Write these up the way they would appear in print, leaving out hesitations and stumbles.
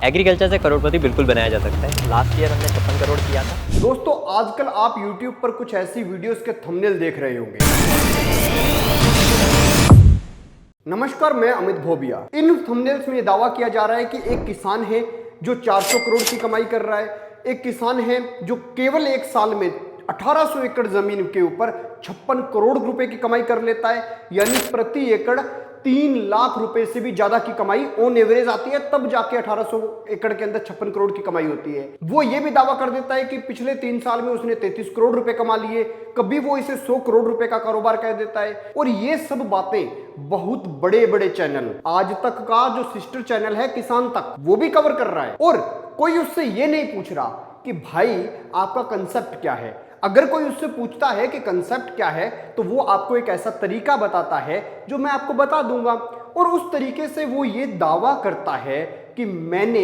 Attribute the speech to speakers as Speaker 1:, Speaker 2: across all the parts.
Speaker 1: Agriculture से करोड़पति बिल्कुल बनाया जा सकता है। लास्ट ईयर हमने 56 करोड़ किया था।
Speaker 2: दोस्तों आजकल आप YouTube पर कुछ ऐसी वीडियोस के थंबनेल देख रहे होंगे। नमस्कार, मैं अमित भोबिया। इन थंबनेल्स में दावा किया जा रहा है कि एक किसान है जो 400 करोड़ की कमाई कर रहा है। एक किसान है जो केवल एक साल में 1800 एकड़ जमीन के ऊपर 56 करोड़ रुपए की कमाई कर लेता है, यानी प्रति एकड़ 3 लाख रुपए से भी ज्यादा की कमाई ऑन एवरेज आती है। तब जाके 1800 एकड़ के अंदर 56 करोड़ की कमाई होती है। वो ये भी दावा कर देता है कि पिछले 3 साल में उसने 33 करोड़ रुपए कमा लिए। कभी वो इसे 100 करोड़ रुपए का कारोबार कह देता है। और ये सब बातें बहुत बड़े बड़े चैनल, आज तक का जो सिस्टर चैनल है किसान तक, वो भी कवर कर रहा है। और कोई उससे ये नहीं पूछ रहा कि भाई आपका कंसेप्ट क्या है। अगर कोई उससे पूछता है कि कंसेप्ट क्या है, तो वो आपको एक ऐसा तरीका बताता है जो मैं आपको बता दूंगा। और उस तरीके से वो ये दावा करता है कि मैंने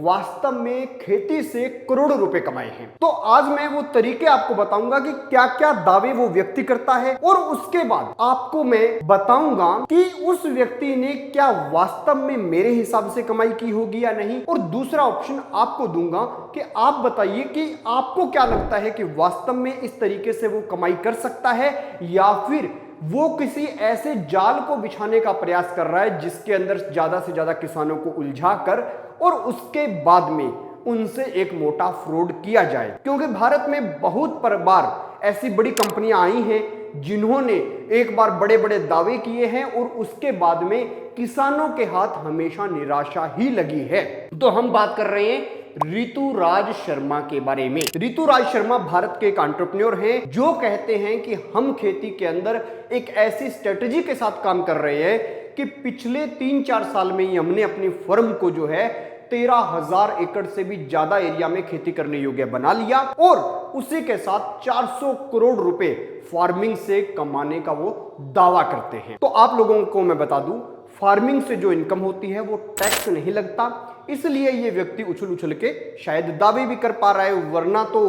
Speaker 2: वास्तव में खेती से करोड़ों रुपए कमाए हैं। तो आज मैं वो तरीके आपको बताऊंगा कि क्या क्या दावे वो व्यक्ति करता है, और उसके बाद आपको मैं बताऊंगा कि उस व्यक्ति ने क्या वास्तव में मेरे हिसाब से कमाई की होगी या नहीं। और दूसरा ऑप्शन आपको दूंगा कि आप बताइए कि आपको क्या लगता है कि वास्तव में इस तरीके से वो कमाई कर सकता है, या फिर वो किसी ऐसे जाल को बिछाने का प्रयास कर रहा है जिसके अंदर ज्यादा से ज्यादा किसानों को उलझा कर और उसके बाद में उनसे एक मोटा फ्रॉड किया जाए। क्योंकि भारत में बहुत बार ऐसी बड़ी कंपनियां आई हैं जिन्होंने एक बार बड़े बड़े दावे किए हैं और उसके बाद में किसानों के हाथ हमेशा निराशा ही लगी है। तो हम बात कर रहे हैं ऋतुराज शर्मा के बारे में। ऋतुराज शर्मा भारत के एक एंटरप्रेन्योर हैं जो कहते हैं कि हम खेती के अंदर एक ऐसी स्ट्रेटजी के साथ काम कर रहे हैं कि पिछले 3-4 साल में ही हमने अपनी फर्म को जो है 13,000 एकड़ से भी ज्यादा एरिया में खेती करने योग्य बना लिया, और उसी के साथ 400 करोड़ रुपए फार्मिंग से कमाने का वो दावा करते हैं। तो आप लोगों को मैं बता दूं, फार्मिंग से जो इनकम होती है वो टैक्स नहीं लगता, इसलिए ये व्यक्ति उछल उछल के शायद दावे भी कर पा रहा है। वरना तो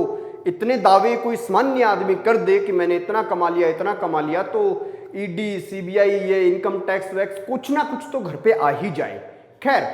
Speaker 2: इतने दावे कोई सामान्य आदमी कर दे कि मैंने इतना कमा लिया इतना कमा लिया, तो ईडी सीबीआई ये इनकम टैक्स वैक्स कुछ ना कुछ तो घर पे आ ही जाए। खैर,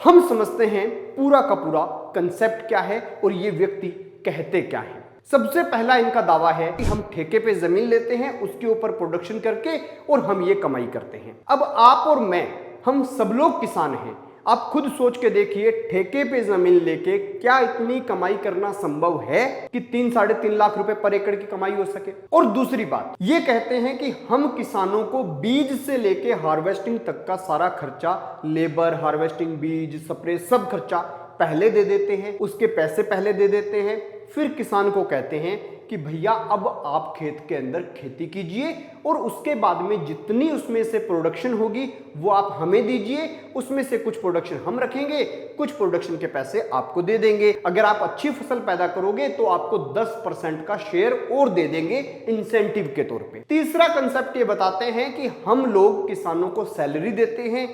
Speaker 2: हम समझते हैं पूरा का पूरा कंसेप्ट क्या है और ये व्यक्ति कहते क्या है। सबसे पहला इनका दावा है कि हम ठेके पे जमीन लेते हैं, उसके ऊपर प्रोडक्शन करके और हम ये कमाई करते हैं। अब आप और मैं, हम सब लोग किसान हैं। आप खुद सोच के देखिए, ठेके पे जमीन लेके क्या इतनी कमाई करना संभव है कि 3-3.5 लाख रुपए पर एकड़ की कमाई हो सके। और दूसरी बात, ये कहते हैं कि हम किसानों को बीज से लेके हार्वेस्टिंग तक का सारा खर्चा, लेबर, हार्वेस्टिंग, बीज, स्प्रे, सब खर्चा पहले दे देते हैं, उसके पैसे पहले दे देते हैं। फिर किसान को कहते हैं कि भैया अब आप खेत के अंदर खेती कीजिए और उसके बाद में जितनी उसमें से प्रोडक्शन होगी वो आप हमें दीजिए, उसमें से कुछ प्रोडक्शन हम रखेंगे, कुछ प्रोडक्शन के पैसे आपको दे देंगे। अगर आप अच्छी फसल पैदा करोगे तो आपको 10% का शेयर और दे देंगे इंसेंटिव के तौर पे। तीसरा कंसेप्ट ये बताते हैं कि हम लोग किसानों को सैलरी देते हैं,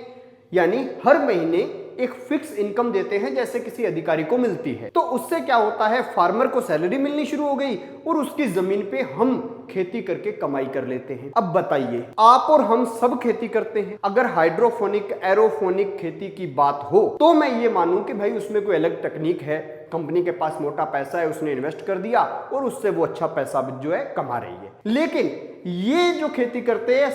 Speaker 2: यानी हर महीने एक फिक्स इनकम देते हैं जैसे किसी अधिकारी को मिलती है। तो उससे क्या होता है, फार्मर को सैलरी मिलनी शुरू हो गई और उसकी जमीन पे हम खेती करके कमाई कर लेते हैं। अब बताइए, आप और हम सब खेती करते हैं। अगर हाइड्रोफोनिक, एरोफोनिक खेती की बात हो तो मैं ये मानूं कि भाई उसमें कोई अलग तकनीक है, कंपनी के पास मोटा पैसा है, उसने इन्वेस्ट कर दिया और उससे वो अच्छा पैसा जो है कमा रही है। लेकिन ये जो खेती करते हैं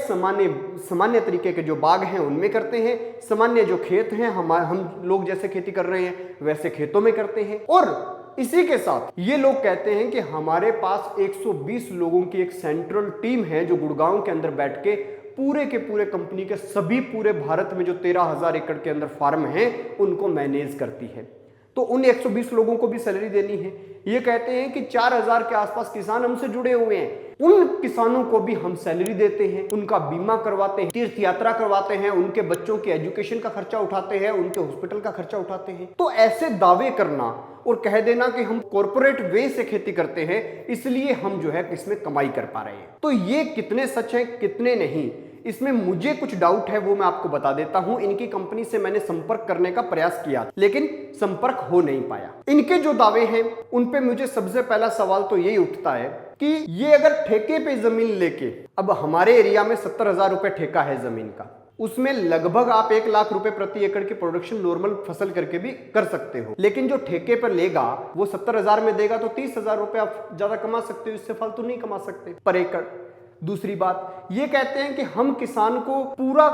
Speaker 2: सामान्य तरीके के जो बाग हैं उनमें करते हैं, सामान्य जो खेत हैं हम लोग जैसे खेती कर रहे हैं वैसे खेतों में करते हैं। और इसी के साथ ये लोग कहते हैं कि हमारे पास 120 लोगों की एक सेंट्रल टीम है जो गुड़गांव के अंदर बैठ के पूरे के पूरे कंपनी के सभी पूरे भारत में जो 13,000 एकड़ के अंदर फार्म है उनको मैनेज करती है। तो उन 120 लोगों को भी सैलरी देनी है। ये कहते हैं कि 4,000 के आसपास किसान हमसे जुड़े हुए हैं, उन किसानों को भी हम सैलरी देते हैं, उनका बीमा करवाते हैं, तीर्थ यात्रा करवाते हैं, उनके बच्चों के एजुकेशन का खर्चा उठाते हैं, उनके हॉस्पिटल का खर्चा उठाते हैं। तो ऐसे दावे करना और कह देना कि हम कॉर्पोरेट वे से खेती करते हैं इसलिए हम जो है इसमें कमाई कर पा रहे हैं, तो ये कितने सच है कितने नहीं, इसमें मुझे कुछ डाउट है, वो मैं आपको बता देता हूं। इनकी कंपनी से मैंने संपर्क करने का प्रयास किया लेकिन संपर्क हो नहीं पाया। इनके जो दावे हैं उन पे मुझे सबसे पहला सवाल तो यही उठता है कि ये अगर ठेके पे जमीन लेके, अब हमारे एरिया में 70,000 रुपए ठेका है जमीन का, उसमें लगभग आप 1 लाख रुपए प्रति एकड़ की प्रोडक्शन नॉर्मल फसल करके भी कर सकते हो। लेकिन जो ठेके पर लेगा वो 70,000 में देगा तो 30,000 रुपए आप ज्यादा कमा सकते हो, इससे फालतू नहीं कमा सकते पर एकड़। दूसरी बात ये कहते हैं कि हम किसान को पूरा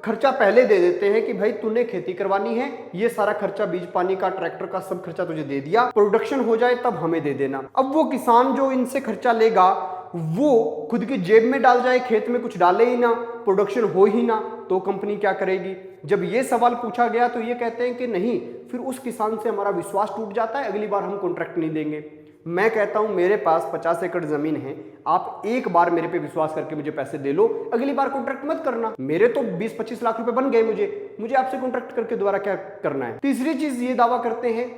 Speaker 2: खर्चा पहले दे देते हैं कि भाई तूने खेती करवानी है, ये सारा खर्चा बीज पानी का, ट्रैक्टर का सब खर्चा तुझे दे दिया, प्रोडक्शन हो जाए तब हमें दे देना। अब वो किसान जो इनसे खर्चा लेगा वो खुद की जेब में डाल जाए, खेत में कुछ डाले ही ना, प्रोडक्शन हो ही ना, तो कंपनी क्या करेगी? जब ये सवाल पूछा गया तो ये कहते हैं कि नहीं, फिर उस किसान से हमारा विश्वास टूट जाता है, अगली बार हम कॉन्ट्रैक्ट नहीं देंगे। मैं कहता हूं मेरे पास 50 एकड़ जमीन है, आप एक बार मेरे पे विश्वास करके मुझे पैसे दे लो, अगली बार कॉन्ट्रैक्ट मत करना। मेरे तो 20-25 लाख रुपए बन गए, मुझे आपसे कॉन्ट्रैक्ट करके दोबारा क्या करना है। तीसरी चीज ये दावा करते हैं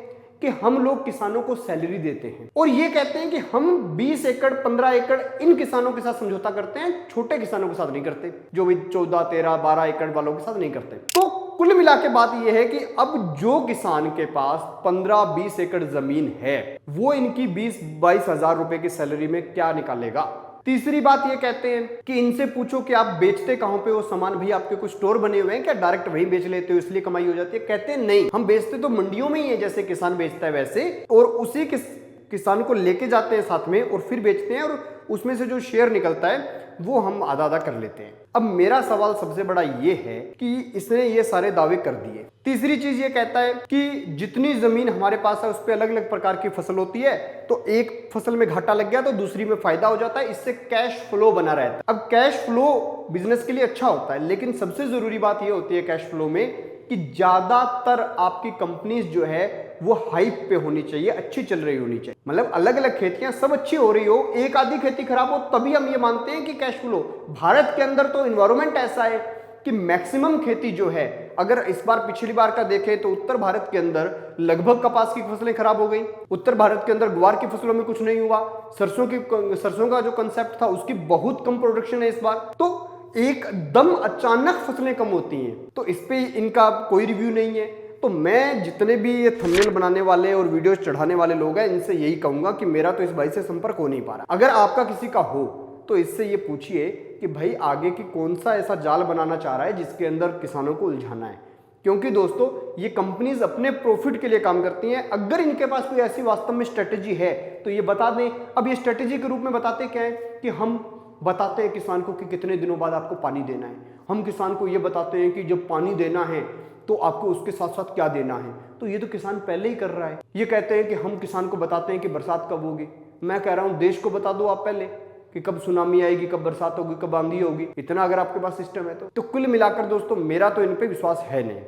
Speaker 2: कि हम लोग किसानों को सैलरी देते हैं और ये कहते हैं कि हम 20 एकड़ 15 एकड़ इन किसानों के साथ समझौता करते हैं, छोटे किसानों के साथ नहीं करते, जो भी 14, 13, 12 एकड़ वालों के साथ नहीं करते। तो कुल मिला के बात यह है कि अब जो किसान के पास 15-20 एकड़ जमीन है वो इनकी 20-22 हजार रुपए की सैलरी में क्या निकालेगा। तीसरी बात ये कहते हैं कि इनसे पूछो कि आप बेचते कहां पे हो सामान, भाई आपके कुछ स्टोर बने हुए हैं क्या, डायरेक्ट वहीं बेच लेते हो इसलिए कमाई हो जाती है? कहते हैं नहीं, हम बेचते तो मंडियों में ही है, जैसे किसान बेचता है वैसे, और उसी किसान को लेके जाते हैं साथ में और फिर बेचते हैं, और उसमें से जो शेयर निकलता है वो हम आधा आधा कर लेते हैं। अब मेरा सवाल सबसे बड़ा ये है कि इसने ये सारे दावे कर दिए। तीसरी चीज ये कहता है कि जितनी जमीन हमारे पास है उस पर अलग अलग प्रकार की फसल होती है, तो एक फसल में घाटा लग गया तो दूसरी में फायदा हो जाता है, इससे कैश फ्लो बना रहता है। अब कैश फ्लो बिजनेस के लिए अच्छा होता है, लेकिन सबसे जरूरी बात ये होती है कैश फ्लो में कि ज्यादातर आपकी कंपनीज जो है वो हाइप पे होनी चाहिए, अच्छी चल रही होनी चाहिए। मतलब अलग अलग खेतियां सब अच्छी हो रही हो, एक आधी खेती खराब हो तभी हम ये मानते हैं कि कैश फ्लो। भारत के अंदर तो एनवायरमेंट ऐसा है कि मैक्सिमम खेती जो है, अगर इस बार पिछली बार का देखें तो उत्तर भारत के अंदर लगभग कपास की फसलें खराब हो गई, उत्तर भारत के अंदर ग्वार की फसलों में कुछ नहीं हुआ, सरसों का जो कंसेप्ट था उसकी बहुत कम प्रोडक्शन है इस बार, तो एकदम अचानक फसलें कम होती हैं, तो इस पे इनका कोई रिव्यू नहीं है। तो मैं जितने भी ये थंबनेल बनाने वाले और वीडियोस चढ़ाने वाले लोग हैं इनसे यही कहूंगा कि मेरा तो इस भाई से संपर्क हो नहीं पा रहा। अगर आपका किसी का हो तो इससे ये पूछिए कि भाई आगे की कौन सा ऐसा जाल बनाना चाह रहा है जिसके अंदर किसानों को उलझाना है, क्योंकि दोस्तों ये कंपनीज अपने प्रॉफिट के लिए काम करती हैं। अगर इनके पास कोई ऐसी वास्तव में स्ट्रेटेजी है तो ये बता दें। अब ये स्ट्रेटेजी के रूप में बताते क्या है कि हम बताते हैं किसान को कि कितने दिनों बाद आपको पानी देना है, हम किसान को ये बताते हैं कि जब पानी देना है तो आपको उसके साथ साथ क्या देना है, तो ये तो किसान पहले ही कर रहा है। ये कहते हैं कि हम किसान को बताते हैं कि बरसात कब होगी, मैं कह रहा हूं देश को बता दो आप पहले कि कब सुनामी आएगी, कब बरसात होगी, कब आंधी होगी। इतना अगर आपके पास सिस्टम है तो कुल मिलाकर दोस्तों मेरा तो इन पे विश्वास है नहीं।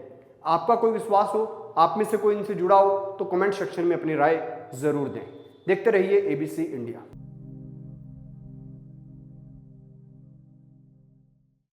Speaker 2: आपका कोई विश्वास हो, आप में से कोई इनसे जुड़ा हो तो कमेंट सेक्शन में अपनी राय जरूर दें। देखते रहिए ABC इंडिया।